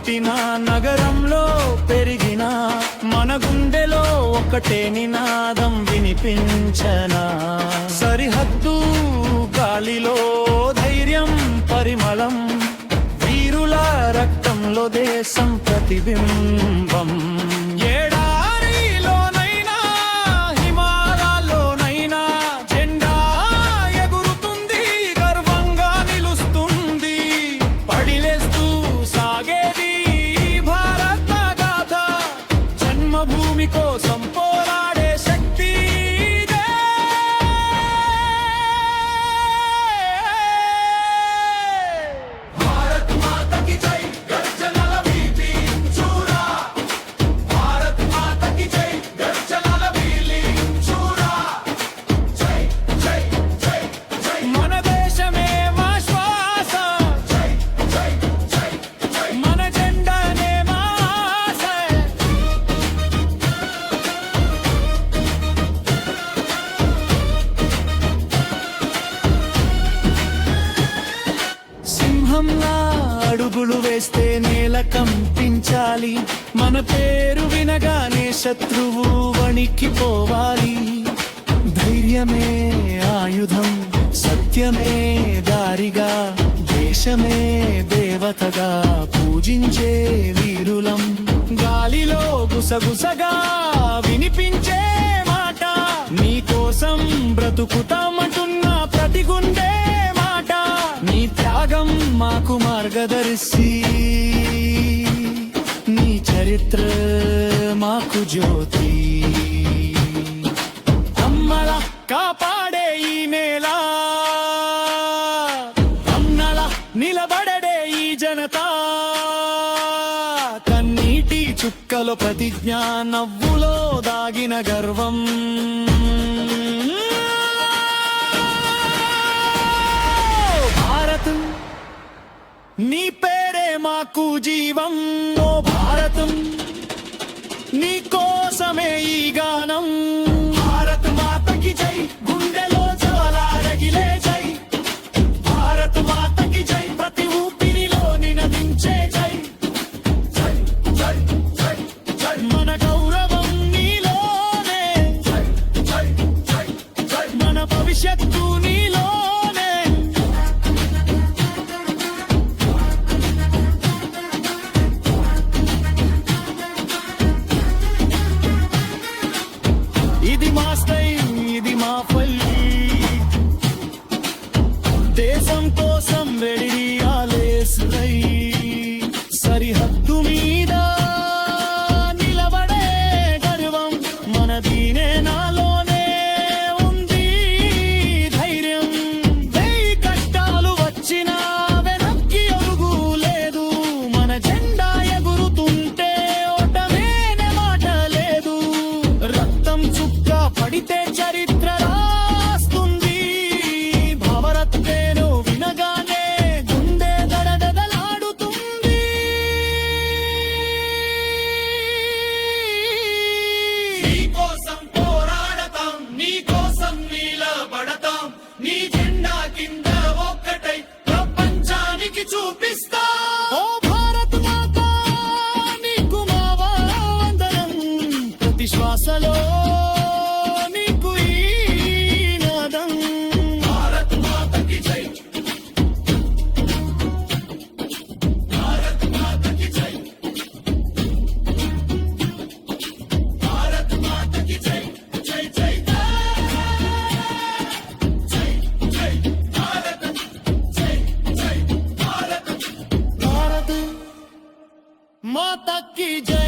పుట్టిన నగరంలో పెరిగిన మన గుండెలో ఒకటే నినాదం వినిపించనా. సరిహద్దు గాలిలో ధైర్యం పరిమళం, వీరుల రక్తంలో దేశం ప్రతిబింబం. భూమి కోసం పోరాడే శక్తి ఇదే. భారత్ మాతకి జై, గర్జనల వీధి చూరా. భారత్ మాతకి జై, గర్జనల వీధి చూరా. జై జై జై జై మన దేశమే మా శ్వాస. జై జై జై జై మన జెండానే మా ఆశ. సింహంలా అడుగులు వేస్తే నేల కంపించాలి, మన పేరు వినగానే శత్రువు వణికిపోవాలి. ధైర్యమే ఆయుధం, సత్యమే దారిగా, దేశమే దేవతగా పూజించే వీరులం. గాలిలో గుసగుసగా వినిపించే మాట, నీకోసం బ్రతుకుతామంటున్న ప్రతి గుండె మాట. నీ త్యాగం మాకు మార్గదర్శి, నీ చరిత్ర మాకు జ్యోతి. అమ్మల కాపాడే ఈ నేల, అన్నల నిలబడడే ఈ జనతా. కన్నీటి చుక్కలో ప్రతిజ్ఞ, నవ్వులో దాగిన గర్వం. భారతం నీ పేరే మాకు జీవం. ఓ భారతం నీ కోసమే ఈ గానం. భారత్ మాతకి జై, గుండెలో జ్వాలారగిలే జై. భారత్ మాతకి జై, ప్రతి ఊపిరిలో నినదించే జై. జై జై జై జై మన గౌరవం నీలోనే. జై జై జై జై మన భవిష్యత్తు నీలోనే. ఇది మా స్టైల్, ఇది మా ఫైట్. దేశం కోసం రెడీ ఆలేస్ రై. సరిహద్దు మీద నిలబడే గర్వం మనదీనే, నాలోనే ఉంది ధైర్యం. వెయ్యి కష్టాలు వచ్చినా వెనక్కి అడుగు లేదు, మన జెండా ఎగురుతుంటే ఓటమేనే మాట లేదు. రక్తం చుక్క పడితే చరిత్ర రాస్తుంది, భారత్ పేరు వినగానే గుండె దడదడలాడుతుంది. నీ కోసం పోరాడతాం, నీ కోసం నిలబడతాం, నీ జెండా కింద ఒక్కటై ప్రపంచానికి చూపిస్తా. ఓ భారత్ మాత నీకు మా వందనం, ప్రతి శ్వాసలో నీకు ఈ నాదం. భారత్ మాతకి జై, భారత్ మాతకి జై. భారత్ మాతకి జై, జై జై జై జై భారత్. జై జై భారత్. భారత్ మాతకి జై.